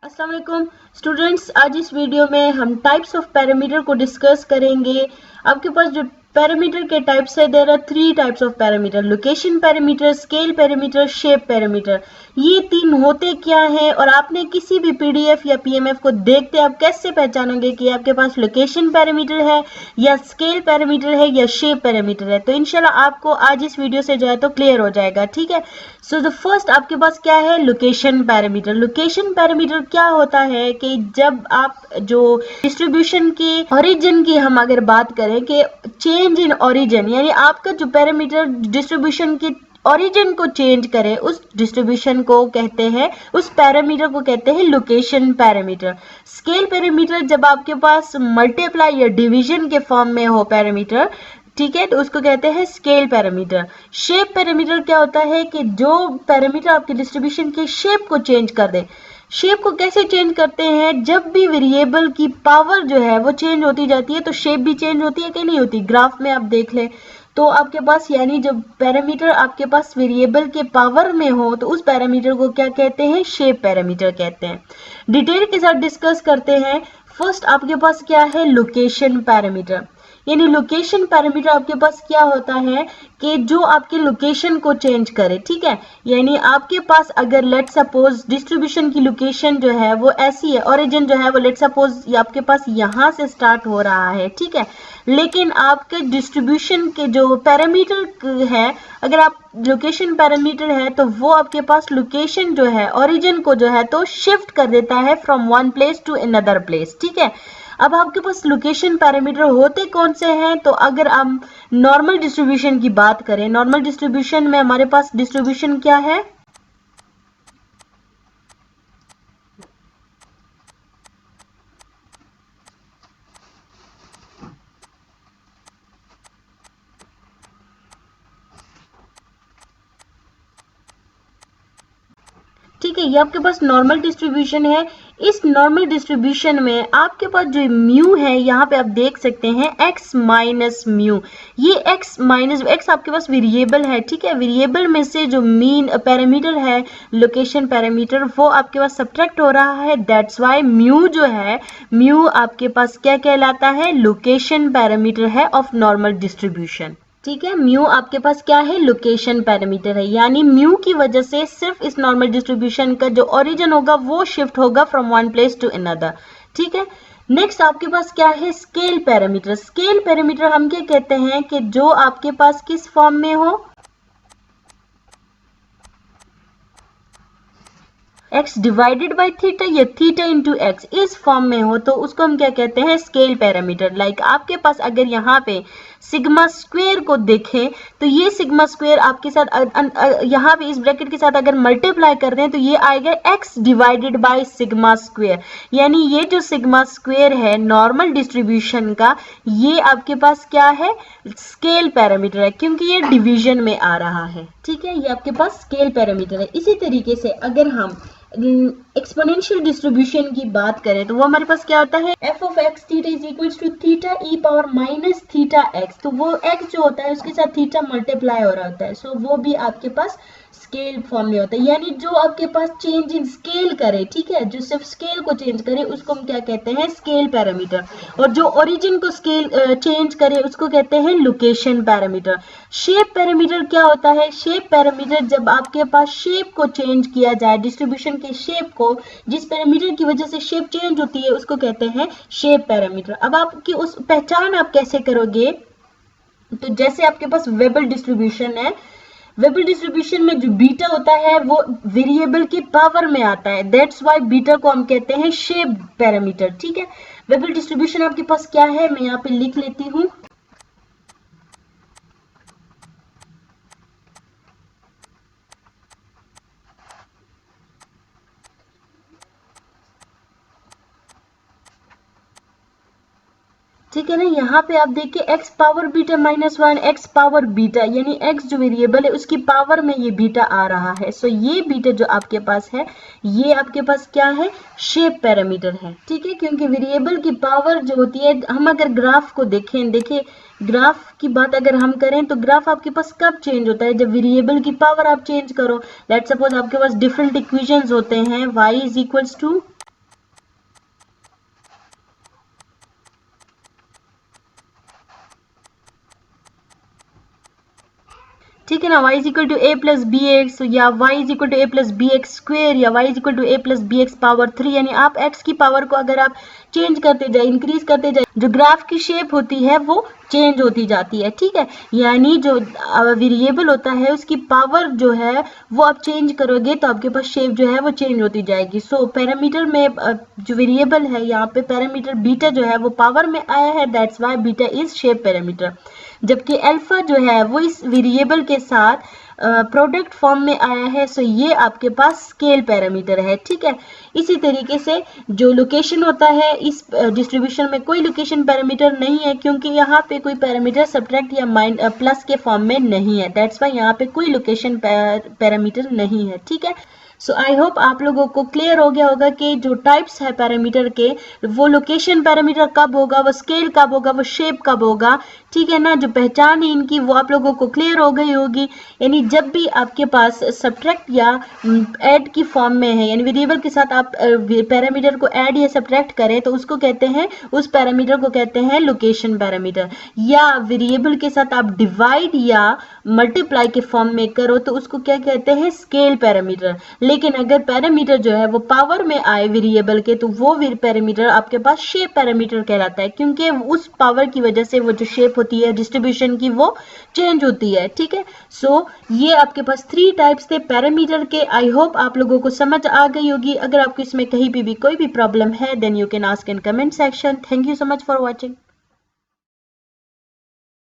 अस्सलाम वालेकुम स्टूडेंट्स, आज इस वीडियो में हम टाइप्स ऑफ पैरामीटर को डिस्कस करेंगे। आपके पास जो पैरामीटर के टाइप्स है, there are 3 types of parameter, location parameter, scale parameter, shape parameter. ये 3 होते क्या हैं और आपने किसी भी पीडीएफ या पीएमएफ को देखते आप कैसे पहचानोगे कि आपके पास लोकेशन पैरामीटर है या स्केल पैरामीटर है या शेप पैरामीटर है। तो इंशाल्लाह आपको आज इस वीडियो से जो है तो क्लियर हो जाएगा, ठीक है। सो द फर्स्ट आपके पास क्या है, लोकेशन पैरामीटर। लोकेशन पैरामीटर क्या होता है कि जब आप जो डिस्ट्रीब्यूशन की ओरिजिन की हम अगर बात करें कि चेंज इन ओरिजिन, यानी आपका जो पैरामीटर डिस्ट्रीब्यूशन की ओरिजिन को चेंज करे, उस डिस्ट्रीब्यूशन को कहते हैं, उस पैरामीटर को कहते हैं लोकेशन पैरामीटर। स्केल पैरामीटर जब आपके पास मल्टीप्लाई या डिवीजन के फॉर्म में हो पैरामीटर, ठीक है, तो उसको कहते हैं स्केल पैरामीटर। शेप पैरामीटर क्या होता है कि जो पैरामीटर आपके डिस्ट्रीब्यूशन के शेप को चेंज कर दे। शेप को कैसे चेंज करते हैं, जब भी वेरिएबल की पावर जो है वो चेंज होती जाती है तो शेप भी चेंज होती है कि नहीं होती। ग्राफ में आप देख लें तो आपके पास यानी जब पैरामीटर आपके पास वेरिएबल के पावर में हो तो उस पैरामीटर को क्या कहते हैं, शेप पैरामीटर कहते हैं। डिटेल के साथ डिस्कस करते हैं। फर्स्ट आपके पास क्या है, लोकेशन पैरामीटर। यानी लोकेशन पैरामीटर आपके पास क्या होता है कि जो आपके लोकेशन को चेंज करे, ठीक है। यानी आपके पास अगर लेट सपोज डिस्ट्रीब्यूशन की लोकेशन जो है वो ऐसी है, ओरिजिन जो है वो लेट सपोज आपके पास यहाँ से स्टार्ट हो रहा है, ठीक है, लेकिन आपके डिस्ट्रीब्यूशन के जो पैरामीटर है, अगर आप लोकेशन पैरामीटर है तो वो आपके पास लोकेशन जो है ओरिजिन को जो है तो शिफ्ट कर देता है from one place to another place, ठीक है। अब आपके पास लोकेशन पैरामीटर होते कौन से हैं, तो अगर हम नॉर्मल डिस्ट्रीब्यूशन की बात करें, नॉर्मल डिस्ट्रीब्यूशन में हमारे पास डिस्ट्रीब्यूशन क्या है, ठीक है, ये आपके पास नॉर्मल डिस्ट्रीब्यूशन है। इस नॉर्मल डिस्ट्रीब्यूशन में आपके पास जो म्यू है, यहाँ पे आप देख सकते हैं x माइनस म्यू। ये x माइनस x आपके पास वेरिएबल है, ठीक है। वेरिएबल में से जो मीन पैरामीटर है लोकेशन पैरामीटर वो आपके पास सब्ट्रैक्ट हो रहा है, दैट्स वाई म्यू जो है, म्यू आपके पास क्या कहलाता है, लोकेशन पैरामीटर है ऑफ नॉर्मल डिस्ट्रीब्यूशन, ठीक है। म्यू आपके पास क्या है, लोकेशन पैरामीटर है। यानी म्यू की वजह से सिर्फ इस नॉर्मल डिस्ट्रीब्यूशन का जो ओरिजिन होगा वो शिफ्ट होगा from one place to another, ठीक है। नेक्स्ट आपके पास क्या है, स्केल पैरामीटर। स्केल पैरामीटर हम क्या कहते हैं कि जो आपके पास किस फॉर्म में हो, x डिवाइडेड बाई थीटा या थीटा इंटू एक्स, इस फॉर्म में हो तो उसको हम क्या कहते हैं, स्केल पैरामीटर। लाइक आपके पास अगर यहाँ पे सिग्मा स्क्वेयर को देखें तो ये सिग्मा स्क्वेयर आपके साथ यहाँ पे इस ब्रैकेट के साथ अगर मल्टीप्लाई कर दें तो ये आएगा x divided by sigma square. यानी ये जो सिग्मा स्क्वेयर है नॉर्मल डिस्ट्रीब्यूशन का, ये आपके पास क्या है, स्केल पैरामीटर है, क्योंकि ये डिवीजन में आ रहा है, ठीक है। ये आपके पास स्केल पैरामीटर है। इसी तरीके से अगर हम एक्सपोनेंशियल डिस्ट्रीब्यूशन की बात करें तो वो हमारे पास क्या होता है, f of x theta is equals to theta e power minus theta x। तो वो x जो होता है उसके साथ थीटा मल्टीप्लाई हो रहा होता है, सो वो भी आपके पास स्केल फॉर्म में होता है। यानी जो आपके पास चेंज इन स्केल करे, ठीक है, जो सिर्फ स्केल को चेंज करे उसको हम क्या कहते हैं, स्केल पैरामीटर। और जो ओरिजिन को स्केल चेंज करे उसको कहते हैं लोकेशन पैरामीटर। शेप पैरामीटर क्या होता है, शेप पैरामीटर जब आपके पास शेप को चेंज किया जाए, डिस्ट्रीब्यूशन के शेप को, जिस पैरामीटर की वजह से शेप चेंज होती है उसको कहते हैं शेप पैरामीटर। अब आपकी उस पहचान आप कैसे करोगे, तो जैसे आपके पास वेबल डिस्ट्रीब्यूशन है, वेबल डिस्ट्रीब्यूशन में जो बीटा होता है वो वेरिएबल की पावर में आता है, दैट्स वाई बीटा को हम कहते हैं शेप पैरामीटर, ठीक है। वेबल डिस्ट्रीब्यूशन आपके पास क्या है, मैं यहाँ पे लिख लेती हूँ। ठीक है ना, यहाँ पे आप देखिए x power beta minus 1, x power beta, यानी x जो वेरिएबल है उसकी पावर में ये बीटा आ रहा है। सो ये बीटा जो आपके पास है ये आपके पास क्या है, शेप पैरामीटर है, ठीक है। क्योंकि वेरिएबल की पावर जो होती है, हम अगर ग्राफ को देखें, देखिए ग्राफ की बात अगर हम करें तो ग्राफ आपके पास कब चेंज होता है, जब वेरिएबल की पावर आप चेंज करो। लेट्स सपोज आपके पास डिफरेंट इक्वेशंस होते हैं, y इज इक्वल्स टू ठीक है ना, y is equal to a plus b x, या y is equal to a plus b x square, या y is equal to a plus b x power 3, यानी आप x की power को अगर आप चेंज करते जाए, इंक्रीज करते जाए, जो ग्राफ की शेप होती है वो चेंज होती जाती है, ठीक है। यानी जो वेरिएबल होता है उसकी पावर जो है वो आप चेंज करोगे तो आपके पास शेप जो है वो चेंज होती जाएगी। सो पैरामीटर में जो वेरिएबल है, यहाँ पे पैरामीटर बीटा जो है वो पावर में आया है, that's why beta is shape parameter. जबकि अल्फा जो है वो इस वेरिएबल के साथ प्रोडक्ट फॉर्म में आया है, सो ये आपके पास स्केल पैरामीटर है, ठीक है। इसी तरीके से जो लोकेशन होता है, इस डिस्ट्रीब्यूशन में कोई लोकेशन पैरामीटर नहीं है, क्योंकि यहाँ पे कोई पैरामीटर सब्ट्रैक्ट या प्लस के फॉर्म में नहीं है, दैट्स वाई यहाँ पे कोई लोकेशन पैरामीटर नहीं है, ठीक है। सो आई होप आप लोगों को क्लियर हो गया होगा कि जो टाइप्स है पैरामीटर के, वो लोकेशन पैरामीटर कब होगा, वो स्केल कब होगा, वो शेप कब होगा, ठीक है ना। जो पहचान है इनकी वो आप लोगों को क्लियर हो गई होगी। यानी जब भी आपके पास सब्ट्रैक्ट या ऐड की फॉर्म में है, यानी वेरिएबल के साथ आप पैरामीटर को ऐड या सब्ट्रैक्ट करें तो उसको कहते हैं, उस पैरामीटर को कहते हैं लोकेशन पैरामीटर। या वेरिएबल के साथ आप डिवाइड या मल्टीप्लाई के फॉर्म में करो तो उसको क्या कहते हैं, स्केल पैरामीटर। लेकिन अगर पैरामीटर जो है वो पावर में आए वेरिएबल के, तो वो पैरामीटर आपके पास शेप पैरामीटर कहलाता है, क्योंकि उस पावर की वजह से वो जो शेप होती है डिस्ट्रीब्यूशन की वो चेंज होती है, ठीक है। सो ये आपके पास 3 टाइप्स थे पैरामीटर के। आई होप आप लोगों को समझ आ गई होगी। अगर आपको इसमें कहीं भी कोई भी प्रॉब्लम है then you can ask in comment section. Thank you so much for watching.